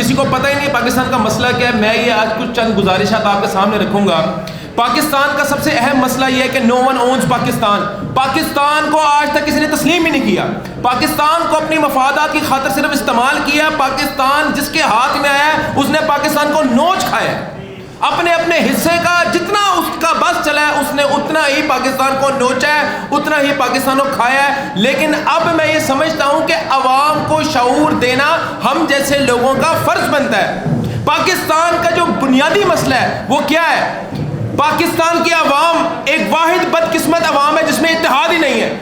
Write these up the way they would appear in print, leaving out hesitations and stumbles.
کسی کو پتہ ہی نہیں پاکستان کا مسئلہ کیا ہے. میں یہ آج کچھ چند گزارشات آپ کے سامنے رکھوں گا. پاکستان کا سب سے اہم مسئلہ یہ ہے کہ نو ون اونز پاکستان. پاکستان کو آج تک کسی نے تسلیم ہی نہیں کیا. پاکستان کو اپنی مفادات کی خاطر صرف استعمال کیا. پاکستان جس کے ہاتھ میں آیا ہے اس نے پاکستان کو نوچ کھایا ہے. اپنے اپنے حصے کا جتنا اس کا بس چلا ہے اس نے اتنا ہی پاکستان کو نوچا ہے, اتنا ہی پاکستان کو کھایا ہے. لیکن اب میں یہ سمجھتا ہوں کہ عوام کو شعور دینا ہم جیسے لوگوں کا فرض بنتا ہے. پاکستان کا جو بنیادی مسئلہ ہے وہ کیا ہے؟ پاکستان کی عوام ایک واحد بدقسمت عوام ہے جس میں اتحاد ہی نہیں ہے.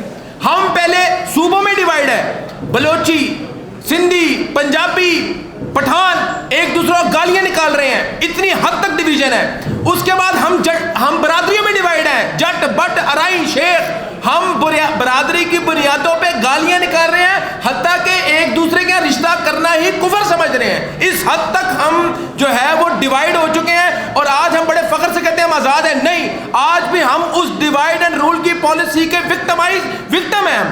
ہم پہلے صوبوں میں ڈیوائیڈ ہے, بلوچی, سندھی, پنجابی, پٹھان ایک دوسرے کو گالیاں نکال رہے ہیں, اتنی حد تک ڈویژن ہے. اس کے بعد ہم برادریوں میں ڈیوائیڈ ہیں, جٹ, بٹ, ارائی, شیخ. ہم برادری کی بنیادوں پہ گالیاں نکال رہے ہیں, حتیٰ کہ ایک دوسرے کے رشتہ کرنا ہی کفر سمجھ رہے ہیں. اس حد تک ہم جو ہے وہ ڈیوائیڈ ہو چکے ہیں. اور آج ہم بڑے فخر سے کہتے ہیں ہم آزاد ہیں. نہیں, آج بھی ہم اس ڈیوائیڈ اینڈ رول کی پالیسی کے وکٹم ہیں.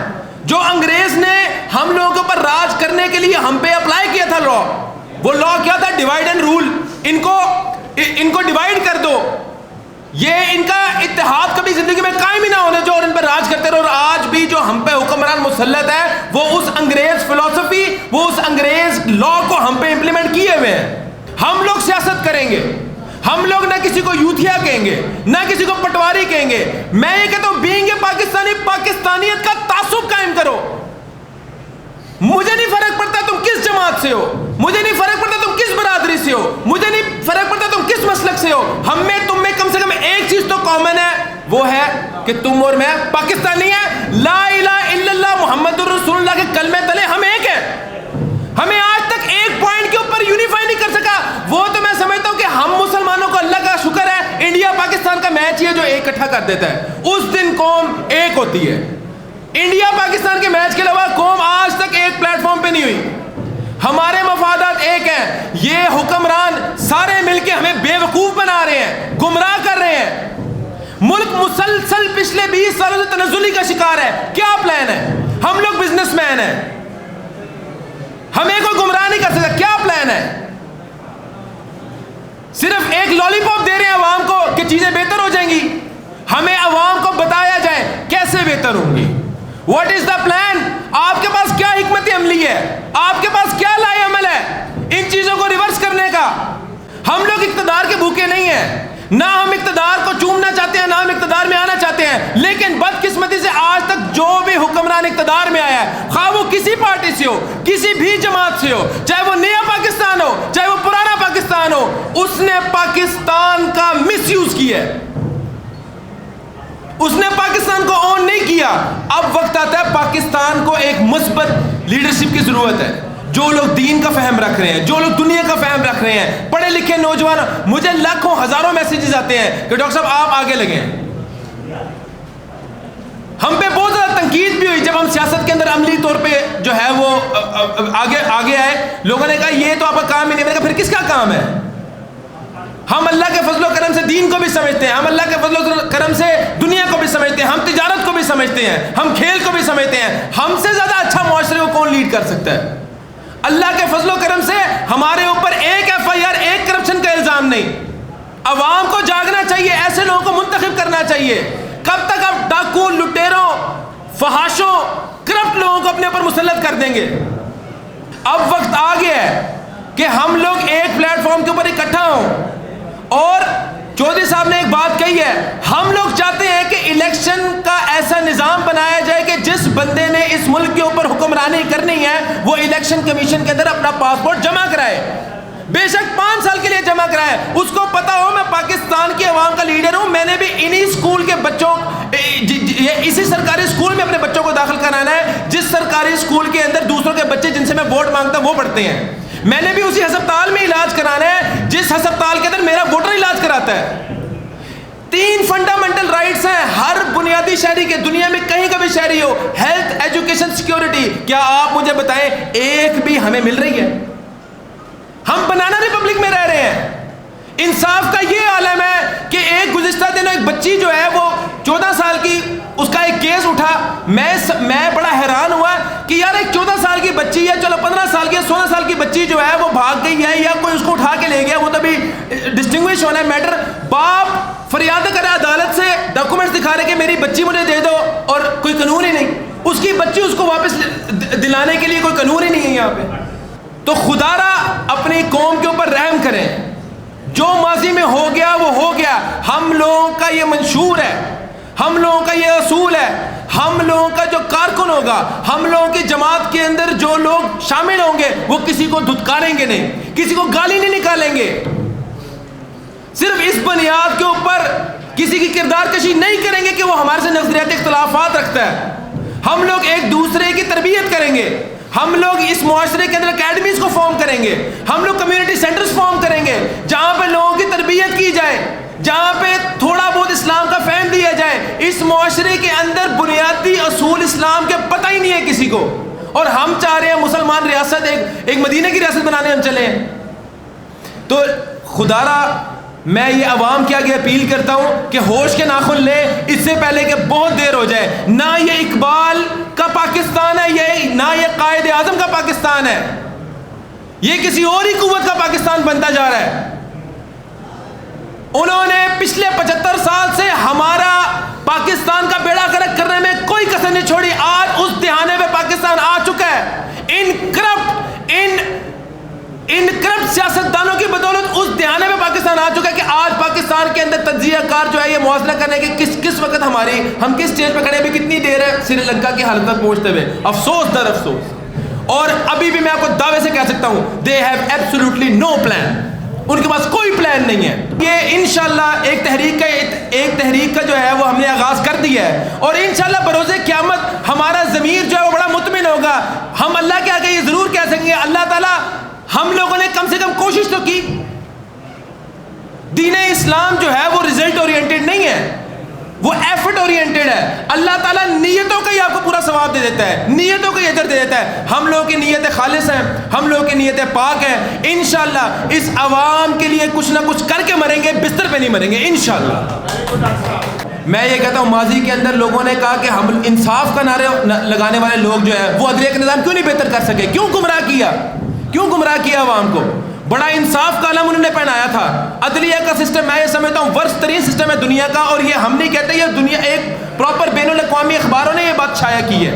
جو انگریز نے ہم لوگوں کے اوپر راج کرنے کے لیے ہم پہ اپلائی کیا تھا لا, وہ لا کیا تھا؟ Divide and role. ان کو ڈیوائیڈ کر دو. یہ ان کا اتحاد کبھی زندگی میں قائم ہی نہ ہونے جو, اور ان پر راج کرتے رہو. اور آج بھی جو ہم پہ حکمران مسلط ہے وہ اس انگریز فلسفی, وہ اس انگریز لا کو ہم پہ امپلیمنٹ کیے ہوئے ہیں. ہم لوگ سیاست کریں گے, ہم لوگ نہ کسی کو یوتھیا کہیں گے نہ کسی کو پٹواری کہیں گے. میں یہ کہتا ہوں بینگ اے پاکستانی, پاکستانیت کا تعصب قائم کرو. مجھے نہیں فرق پڑتا تم کس جماعت سے ہو, مجھے نہیں فرق پڑتا تم کس برادری سے ہو, مجھے نہیں فرق پڑتا تم کس مسلک سے ہو. ہم میں تم میں کم سے کم ایک چیز تو کامن ہے, وہ ہے کہ تم اور میں پاکستانی ہیں. لا الہ الا اللہ محمد الرسول اللہ کے کلمے تلے ہم ایک ہیں. ہمیں آج تک ایک پوائنٹ کے اوپر یونیفائی نہیں کر سکا. وہ تو میں سمجھتا ہوں کہ ہم مسلمانوں کو اللہ کا شکر ہے انڈیا پاکستان کا میچ ہی ہے جو ایک اکٹھا کر دیتا ہے. اس دن قوم ایک ہوتی ہے. انڈیا پاکستان کے میچ کے علاوہ قوم آج تک ایک پلیٹ فارم پہ نہیں ہوئی. ہمارے مفادات ایک ہیں. یہ حکمران سارے مل کے ہمیں بے وقوف بنا رہے ہیں, گمراہ کر رہے ہیں. ملک مسلسل پچھلے 20 سالوں سے تنزلی کا شکار ہے. کیا پلان ہے؟ ہم لوگ بزنس مین ہیں, ہمیں کوئی گمراہ نہیں کر سکتا. کیا پلان ہے؟ صرف ایک لالی پاپ دے رہے ہیں عوام کو کہ چیزیں بہتر ہو جائیں گی. ہمیں عوام کو بتایا جائے کیسے بہتر ہوں گی. What is the plan? آپ کے پاس کیا حکمت عملی ہے, آپ کے پاس کیا لائے عمل ہے ان چیزوں کو ریورس کرنے کا؟ ہم لوگ اقتدار کے بھوکے نہیں ہیں, نہ ہم اقتدار کو چومنا چاہتے ہیں, نہ ہم اقتدار میں آنا چاہتے ہیں. لیکن بدقسمتی سے آج تک جو بھی حکمران اقتدار میں آیا ہے, خواہ وہ کسی پارٹی سے ہو, کسی بھی جماعت سے ہو, چاہے وہ نیا پاکستان ہو, چاہے وہ پرانا پاکستان ہو, اس نے پاکستان کا مس یوز کیا ہے. اس نے پاکستان کو اون نہیں کیا. اب وقت آتا ہے پاکستان کو ایک مثبت لیڈرشپ کی ضرورت ہے. جو لوگ دین کا فہم رکھ رہے ہیں, جو لوگ دنیا کا فہم رکھ رہے ہیں, پڑھے لکھے نوجوان. مجھے لاکھوں ہزاروں میسیجز آتے ہیں کہ ڈاکٹر صاحب آپ آگے لگیں. ہم پہ بہت زیادہ تنقید بھی ہوئی جب ہم سیاست کے اندر عملی طور پہ جو ہے وہ آگے آئے. لوگوں نے کہا یہ تو آپ کا کام ہی نہیں. میں نے کہا پھر کس کا کام ہے؟ ہم اللہ کے فضل و کرم سے دین کو بھی سمجھتے ہیں, ہم اللہ کے فضل و کرم سے دنیا کو بھی سمجھتے ہیں, ہم تجارت کو بھی سمجھتے ہیں, ہم کھیل کو بھی سمجھتے ہیں. ہم سے زیادہ اچھا معاشرے کو کون لیڈ کر سکتا ہے؟ اللہ کے فضل و کرم سے ہمارے اوپر ایک FIR, ایک کرپشن کا الزام نہیں. عوام کو جاگنا چاہیے, ایسے لوگوں کو منتخب کرنا چاہیے. کب تک آپ ڈاکو, لٹیروں, فحاشوں, کرپٹ لوگوں کو اپنے اوپر مسلط کر دیں گے؟ اب وقت آ گیا ہے کہ ہم لوگ ایک پلیٹ فارم کے اوپر اکٹھا ہوں. اور چودھری صاحب نے ایک بات کہی ہے, ہم لوگ چاہتے ہیں کہ الیکشن کا ایسا نظام بنایا جائے کہ جس بندے نے اس ملک کے اوپر حکمرانی کرنی ہے وہ الیکشن کمیشن کے اندر اپنا پاسپورٹ جمع کرائے. بے شک 5 سال کے لیے جمع کرائے. اس کو پتا ہو میں پاکستان کی عوام کا لیڈر ہوں, میں نے بھی انہی اسکول کے بچوں, اسی سرکاری اسکول میں اپنے بچوں کو داخل کرانا ہے جس سرکاری اسکول کے اندر دوسروں کے بچے جن سے میں ووٹ مانگتا ہوں وہ پڑھتے ہیں. میں نے بھی اسی ہسپتال میں علاج کرانا ہے جس ہسپتال کے اندر میرا ووٹر علاج کراتا ہے. 3 فنڈامنٹل رائٹس ہیں ہر بنیادی شہری کے, دنیا میں کہیں کا بھی شہری ہو. Health, education, security. کیا آپ مجھے بتائیں ایک بھی ہمیں مل رہی ہے؟ ہم بنانا ریپبلک میں رہ رہے ہیں. انصاف کا یہ عالم ہے کہ ایک گزشتہ دنوں ایک بچی جو ہے وہ 14 سال کی, اس کا ایک کیس اٹھا. میں بڑا حیران ہوا کہ یار ایک 14 سال کی بچی ہے, چلو 15 سال کی 16 سال کی بچی جو ہے وہ بھاگ گئی ہے یا دکھا رہے کہ میری بچی مجھے دے دو اور کوئی قانون ہی نہیں. اس کی بچی اس کو واپس دلانے کے لیے کوئی قانون ہی نہیں ہے یہاں پہ. تو خدا را اپنی قوم کے اوپر رحم کریں. جو ماضی میں ہو گیا وہ ہو گیا. ہم لوگوں کا یہ منشور ہے, ہم لوگوں کا یہ اصول ہے, ہم لوگوں کا جو کارکن ہوگا, ہم لوگوں کی جماعت کے اندر جو لوگ شامل ہوں گے وہ کسی کو دھتکاریں گے نہیں, کسی کو گالی نہیں نکالیں گے. صرف اس بنیاد کے اوپر کسی کی کردار کشی نہیں کریں گے کہ وہ ہمارے سے نظریاتی اختلافات رکھتا ہے. ہم لوگ ایک دوسرے کی تربیت کریں گے. ہم لوگ اس معاشرے کے اندر اکیڈمیز کو فارم کریں گے. ہم لوگ کمیونٹی سینٹرز فارم کریں گے جہاں پہ لوگوں کی تربیت کی جائے, جہاں پہ تھوڑا بہت اسلام کا فہم دیا جائے. اس معاشرے کے اندر بنیادی اصول اسلام کے پتہ ہی نہیں ہے کسی کو, اور ہم چاہ رہے ہیں مسلمان ریاست ایک مدینہ کی ریاست بنانے ہم چلے ہیں. تو خدا را میں یہ عوام کے آگے اپیل کرتا ہوں کہ ہوش کے ناخن لیں اس سے پہلے کہ بہت دیر ہو جائے. نہ یہ اقبال کا پاکستان ہے, نہ یہ قائد اعظم کا پاکستان ہے, یہ کسی اور ہی قوت کا پاکستان بنتا جا رہا ہے. انہوں نے پچھلے 75 سال سے ہمارا پاکستان کا بیڑا غرق کرنے میں کوئی کسر نہیں چھوڑی. آج اس دہانے پہ پاکستان آ چکا ہے. ان کرپٹ سیاستدانوں کی بدولت اس دہانے پہ پاکستان آ چکا ہے کہ آج پاکستان کے اندر تجزیہ کار جو ہے یہ موازنہ کرنے کے کس وقت ہم کس سٹیج پہ کھڑے بھی تکتنی دیر ہے سری لنکا کی حالت تک پہنچتے ہوئے. افسوس در افسوس. اور ابھی بھی میں آپ کو دعوے سے کہہ سکتا ہوں they have absolutely no plan. ان کے پاس کوئی پلان نہیں ہے. یہ انشاءاللہ ایک تحریک کا جو ہے وہ ہم نے آغاز کر دیا ہے, اور انشاءاللہ بروز قیامت ہمارا ضمیر جو ہے وہ بڑا مطمئن ہوگا. ہم اللہ کے آگے یہ ضرور کہہ سکیں گے اللہ تعالیٰ ہم لوگوں نے کم سے کم کوشش تو کی. دین اسلام جو ہے وہ ریزلٹ اورینٹڈ نہیں ہے, وہ ایفرٹ اورینٹڈ ہے. اللہ تعالیٰ نیتوں کا ہی آپ کو پورا ثواب دے دیتا ہے, نیتوں کا ہی اجر دے دیتا ہے. ہم لوگوں کی نیتیں خالص ہیں, ہم لوگوں کی نیتیں پاک ہیں. انشاءاللہ اس عوام کے لیے کچھ نہ کچھ کر کے مریں گے, بستر پہ نہیں مریں گے انشاءاللہ. میں یہ کہتا ہوں ماضی کے اندر لوگوں نے کہا کہ ہم انصاف کا نعرے لگانے والے لوگ جو ہے وہ عدلیہ کا نظام کیوں نہیں بہتر کر سکے, کیوں گمراہ کیا عوام کو. بڑا انصاف کا علم انہوں نے پہنایا تھا. عدلیہ کا سسٹم میں یہ سمجھتا ہوں ورسٹ ترین سسٹم ہے دنیا کا, اور یہ ہم نہیں کہتے, یہ دنیا ایک پراپر بین الاقوامی اخباروں نے یہ بات شائع کی ہے.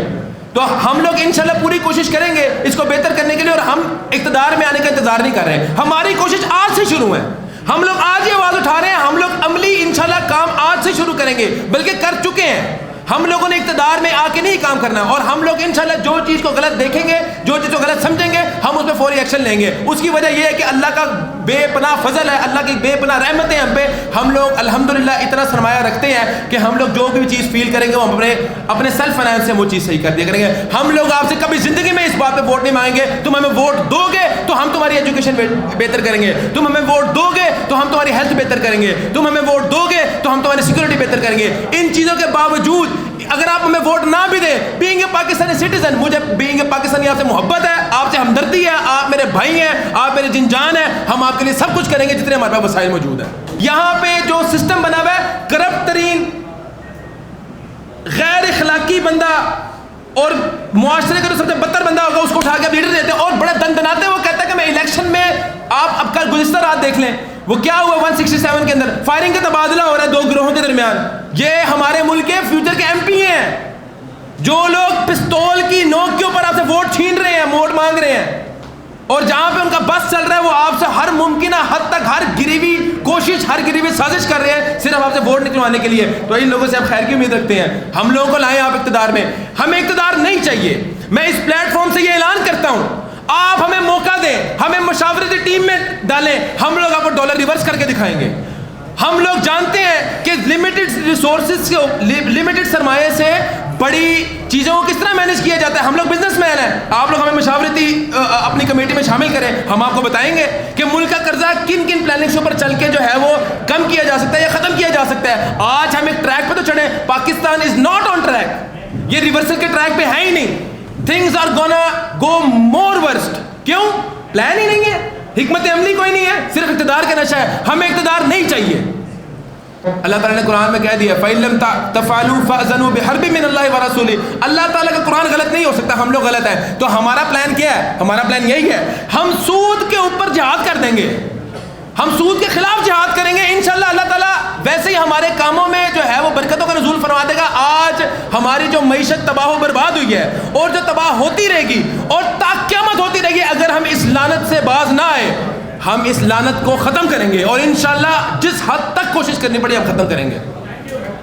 تو ہم لوگ انشاءاللہ پوری کوشش کریں گے اس کو بہتر کرنے کے لیے, اور ہم اقتدار میں آنے کا انتظار نہیں کر رہے. ہماری کوشش آج سے شروع ہے. ہم لوگ آج یہ آواز اٹھا رہے ہیں. ہم لوگ عملی انشاءاللہ کام آج سے شروع کریں گے, بلکہ کر چکے ہیں. ہم لوگوں نے اقتدار میں آ کے نہیں کام کرنا, اور ہم لوگ انشاءاللہ جو چیز کو غلط دیکھیں گے, جو چیز کو غلط سمجھیں گے, ہم اس پہ فوری ایکشن لیں گے. اس کی وجہ یہ ہے کہ اللہ کا بے پناہ فضل ہے, اللہ کی بے پناہ رحمتیں ہم پہ. ہم لوگ الحمدللہ اتنا سرمایہ رکھتے ہیں کہ ہم لوگ جو بھی چیز فیل کریں گے وہ اپنے سیلف فائنانس سے وہ چیز صحیح کر دیا کریں گے. ہم لوگ آپ سے کبھی زندگی میں اس بات پہ ووٹ نہیں مانگیں گے تم ہمیں ووٹ دو گے تو ہم تمہاری ایجوکیشن بہتر کریں گے, تم ہمیں ووٹ دو گے تو ہم تمہاری ہیلتھ بہتر کریں گے, تم ہمیں ووٹ دو گے تو ہم تمہاری سیکورٹی بہتر کریں گے. ان چیزوں کے باوجود اگر آپ ہمیں ووٹ نہ بھی دیں, بینگ اے پاکستانی سٹیزن, مجھے بینگ اے پاکستانی آپ سے محبت ہے, آپ سے ہمدردی ہے, آپ میرے بھائی ہیں, آپ میرے جن جان ہیں. ہم آپ کے لیے سب کچھ کریں گے جتنے ہمارے پاس وسائل موجود ہیں. یہاں پہ جو سسٹم بنا ہوا ہے, کرپٹ ترین غیر اخلاقی بندہ اور معاشرے کا جو سب سے بدتر بندہ ہوگا اس کو اٹھا کے لیڈر دیتے ہیں, اور بڑے دندناتے وہ کہتا ہے کہ میں الیکشن میں, آپ اب کل گزشتہ رات دیکھ لیں وہ کیا ہوا 167 کے اندر فائرنگ کا تبادلہ ہو رہا ہے 2 گروہوں کے درمیان. یہ ہمارے ملک کے فیوچر کے ایم پی ہیں جو لوگ پستول کی نوک کے اوپر آپ سے ووٹ چھین رہے ہیں, ووٹ مانگ رہے ہیں, اور جہاں پہ ان کا بس چل رہا ہے وہ آپ سے ہر ممکنہ حد تک ہر گریوی کوشش, ہر گریوی سازش کر رہے ہیں صرف آپ سے ووٹ نکلوانے کے لیے. تو ان لوگوں سے آپ خیر کی امید رکھتے ہیں. ہم لوگوں کو لائیں آپ اقتدار میں. ہمیں اقتدار نہیں چاہیے. میں اس پلیٹ فارم سے یہ اعلان کرتا ہوں, آپ ہمیں موقع دیں, ہمیں مشاورتی ٹیم میں ڈالیں, ہم لوگ آپ کو ڈالر ریورس کر کے دکھائیں گے. ہم لوگ جانتے ہیں کہ لمیٹڈ ریسورسز کے لمیٹڈ سرمایہ سے بڑی چیزوں کو کس طرح مینیج کیا جاتا ہے. ہم لوگ بزنس مین ہیں, آپ لوگ ہمیں مشاورتی اپنی کمیٹی میں شامل کریں. ہم آپ کو بتائیں گے کہ ملک کا قرضہ کن پلاننگز پر چل کے جو ہے وہ کم کیا جا سکتا ہے یا ختم کیا جا سکتا ہے. آج ہم ایک ٹریک پہ تو چڑھیں, Pakistan is not on track, یہ ریورسل کے ٹریک پہ ہے ہی نہیں. Things are gonna go more worst. کیوں؟ پلان ہی نہیں ہے, حکمت عملی کوئی نہیں ہے, صرف اقتدار کا نشہ ہے. ہمیں اقتدار نہیں چاہیے. اللہ تعالیٰ نے قرآن میں کہہ دیا فَإِن لَمْ تَفْعَلُوا فَأْذَنُوا بِحَرْبٍ مِّنَ اللَّهِ وَرَسُولِهِ. اللہ تعالیٰ کا قرآن غلط نہیں ہو سکتا, ہم لوگ غلط ہیں. تو ہمارا پلان کیا ہے؟ ہمارا پلان یہی ہے, ہم سود کے اوپر جہاد کر دیں گے, ہم سود کے خلاف جہاد کریں گے. انشاءاللہ اللہ تعالیٰ ویسے ہی ہمارے کاموں میں جو ہے وہ برکتوں کا نزول فرما ہماری جو معیشت تباہ و برباد ہوئی ہے اور جو تباہ ہوتی رہے گی اور تا قیامت ہوتی رہے گی، اگر ہم اس لعنت سے باز نہ آئے، ہم اس لعنت کو ختم کریں گے، اور انشاءاللہ جس حد تک کوشش کرنی پڑے ہم ختم کریں گے۔